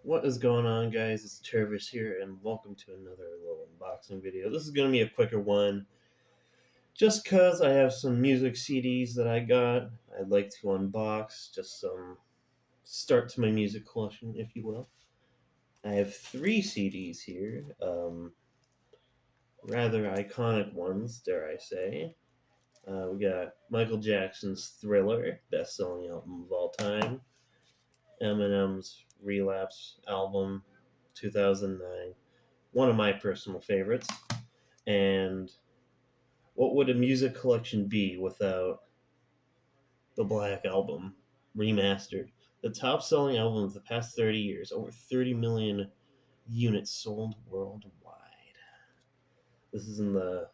What is going on, guys? It's Travis here, and welcome to another little unboxing video. This is going to be a quicker one, just because I have some music CDs that I got. I'd like to unbox, just some start to my music collection, if you will. I have 3 CDs here, rather iconic ones, dare I say. We got Michael Jackson's Thriller, best-selling album of all time. Eminem's Relapse album, 2009. One of my personal favorites. And what would a music collection be without the Black Album remastered? The top selling album of the past 30 years, over 30 million units sold worldwide. This is in the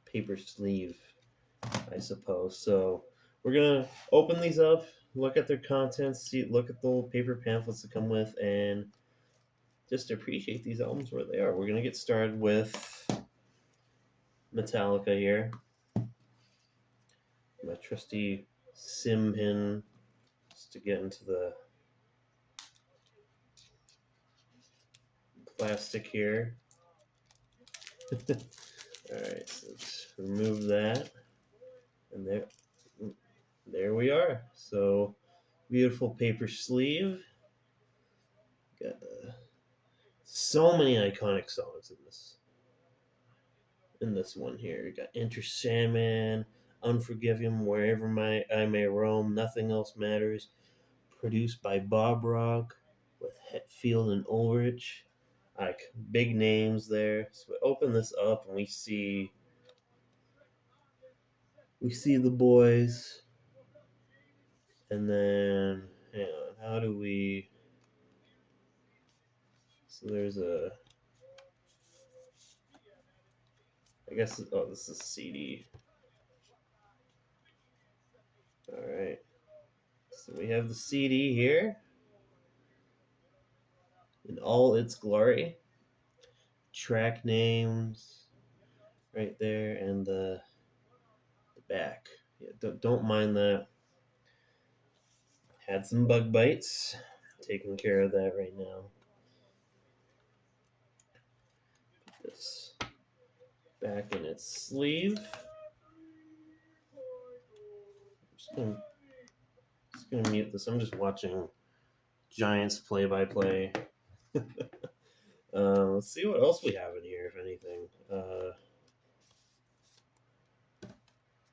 paper sleeve, I suppose. So we're going to open these up, look at their contents, look at the little paper pamphlets that come with, and just appreciate these albums where they are. We're going to get started with Metallica here. My trusty sim pin just to get into the plastic here. Alright, so let's remove that. And there we are. So, beautiful paper sleeve. Got so many iconic songs in this one here. You got Enter Sandman, Unforgiven, Wherever I May Roam, Nothing Else Matters, produced by Bob Rock with Hetfield and Ulrich. Like big names there. So we open this up and we see the boys, and then hang on, how do we? So there's a, I guess. Oh, this is CD. All right. So we have the CD here in all its glory. Track names right there, and the back. Yeah, don't mind that. Had some bug bites. Taking care of that right now. Put this back in its sleeve. I'm just gonna mute this. I'm just watching Giants play-by-play. Let's see what else we have in here, if anything.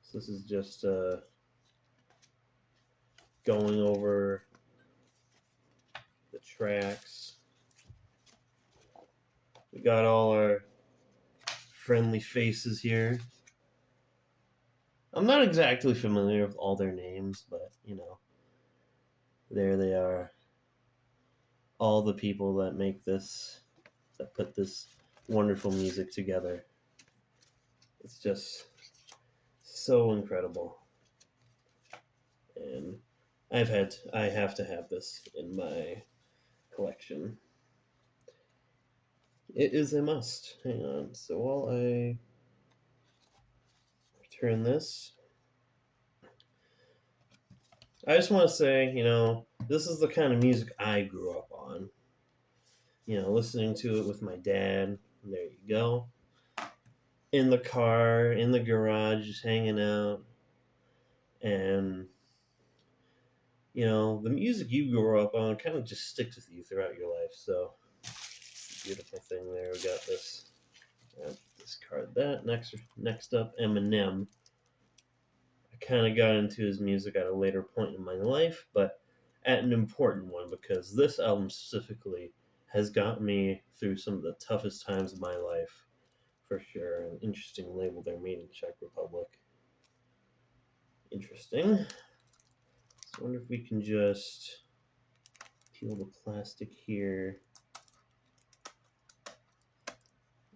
So this is just going over the tracks. We got all our friendly faces here. I'm not exactly familiar with all their names, but you know, there they are. All the people that put this wonderful music together. It's just so incredible. And I have to have this in my collection. It is a must. Hang on. So while I return this, I just want to say, this is the kind of music I grew up on. Listening to it with my dad. There you go. In the car, in the garage, just hanging out. And, the music you grew up on kind of just sticks with you throughout your life. So, beautiful thing there. We got this. Discard that. Next up, Eminem. I kind of got into his music at a later point in my life, but at an important one because this album specifically has got me through some of the toughest times of my life, for sure. An interesting label there, made in Czech Republic. Interesting. So I wonder if we can just peel the plastic here,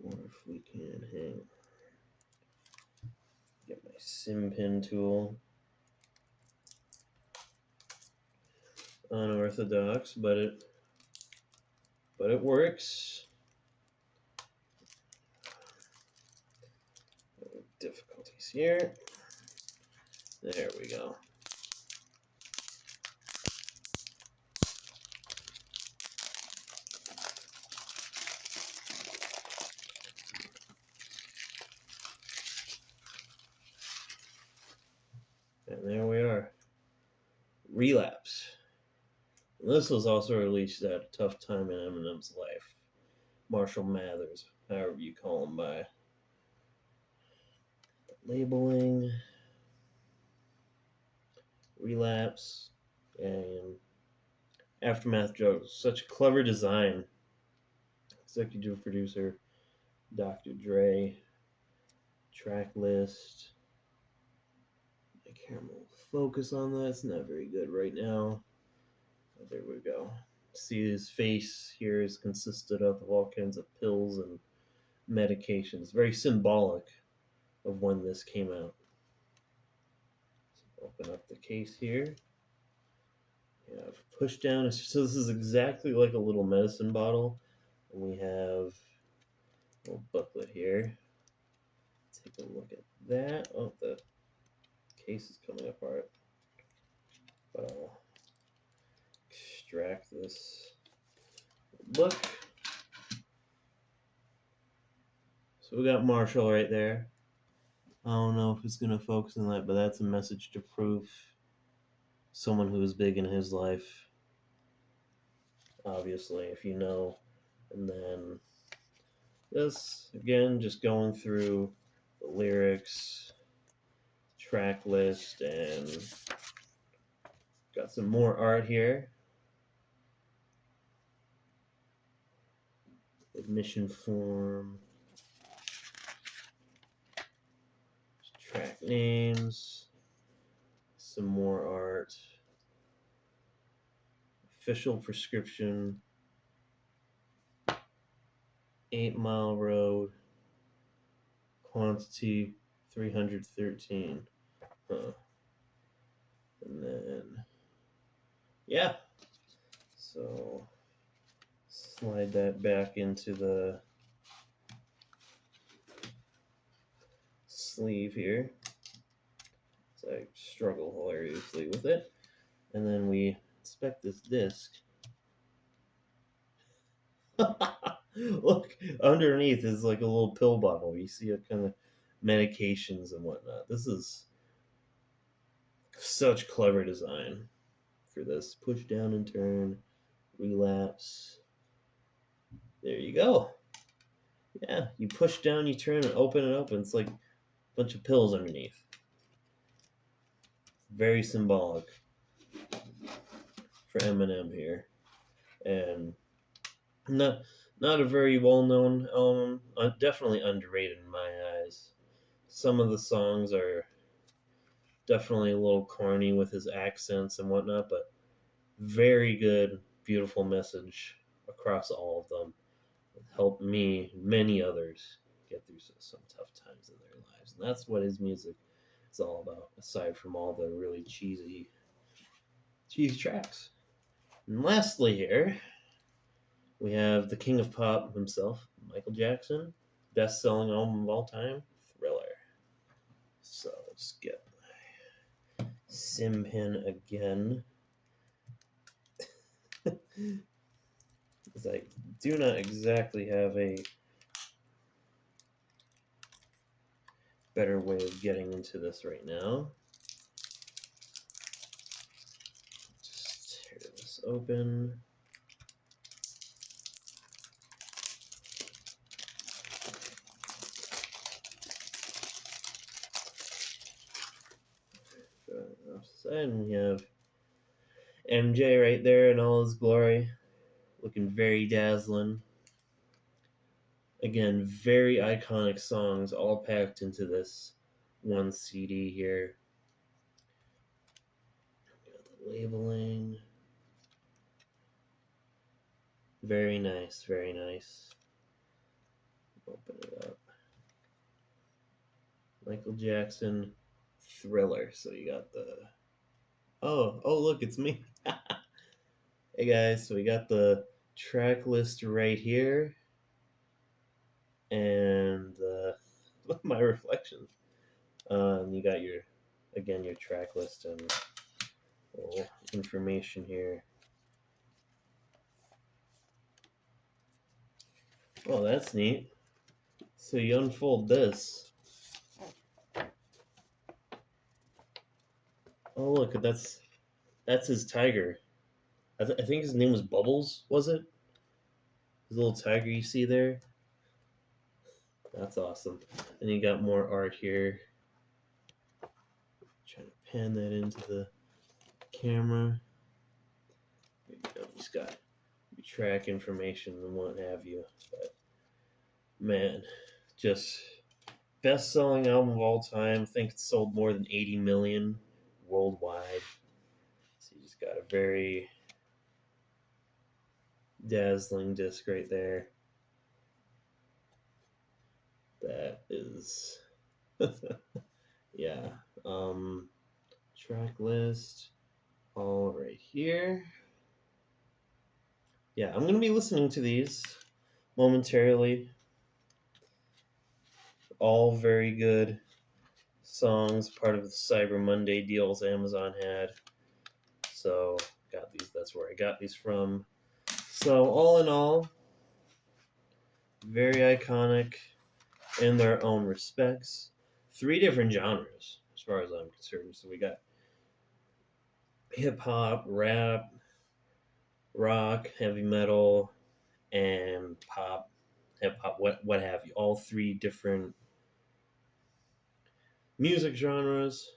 or if we can get my sim pin tool. Unorthodox, but it works. Difficulties here. There we go. Relapse. And this was also released at a tough time in Eminem's life. Marshall Mathers, however you call him by labeling, Relapse, and Aftermath Drugs. Such clever design. Executive producer Dr. Dre. Track list. My camera will focus on that. It's not very good right now. Oh, there we go. See, his face here is consisted of all kinds of pills and medications. Very symbolic of when this came out. So open up the case here. We have push down. So this is exactly like a little medicine bottle. And we have a little booklet here. Take a look at that. Oh, the case is coming apart. But I'll extract this book. So we got Marshall right there. I don't know if it's going to focus on that, but that's a message to proof. Someone who is big in his life, obviously, if you know. And then this, again, just going through the lyrics, track list, and got some more art here. Admission form, track names, some more art, official prescription, 8 Mile Road, quantity 313. Huh. And then, yeah. So, slide that back into the sleeve here. So I struggle hilariously with it. And then we inspect this disc. Look, underneath is like a little pill bottle. You see a kind of medications and whatnot. This is such clever design for this. Push down and turn, relapse. There you go. Yeah, you push down, you turn, and open it up, and it's like a bunch of pills underneath. Very symbolic for Eminem here, and not a very well known album. Definitely underrated in my eyes. Some of the songs are definitely a little corny with his accents and whatnot, but very good, beautiful message across all of them. It helped me, many others, get through some tough times in their lives, and that's what his music is all about. Aside from all the really cheesy tracks. And lastly, here we have the king of pop himself, Michael Jackson, best-selling album of all time, Thriller. So let's get my sim pin again. Because I do not exactly have a better way of getting into this right now. Just tear this open. Offside, and we have MJ right there in all his glory, looking very dazzling. Again, very iconic songs, all packed into this one CD here. Got the labeling. Very nice, very nice. Open it up. Michael Jackson, Thriller. So you got the... Oh, look, it's me. Hey guys, so we got the track list right here. And my reflection. And you got your track list and little information here. Oh, that's neat. So you unfold this. Oh, look, that's That's his tiger. I think his name was Bubbles. Was it his little tiger you see there? That's awesome. And you got more art here. Trying to pan that into the camera. There you go. He's got track information and what have you. But man, just best-selling album of all time. I think it's sold more than 80 million worldwide. So you just got a very dazzling disc right there. That is, yeah. Track list, all right here. Yeah, I'm gonna be listening to these momentarily. All very good songs, part of the Cyber Monday deals Amazon had. So got these. That's where I got these from. So all in all, very iconic in their own respects. Three different genres, as far as I'm concerned. So we got hip hop, rap, rock, heavy metal, and pop, hip hop, what have you. All three different music genres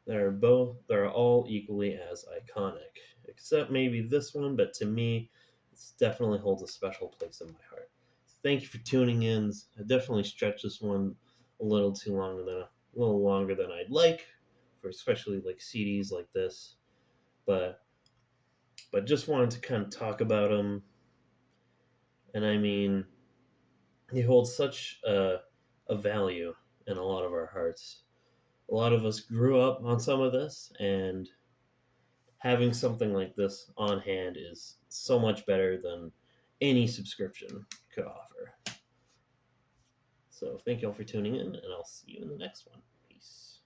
that are all equally as iconic, except maybe this one. But to me, it definitely holds a special place in my heart. Thank you for tuning in. I definitely stretched this one a little too long than a little longer than I'd like, for especially like CDs like this. But just wanted to kind of talk about them. And I mean, he holds such a value in a lot of our hearts. A lot of us grew up on some of this, and having something like this on hand is so much better than any subscription could offer. So thank you all for tuning in, and I'll see you in the next one. Peace.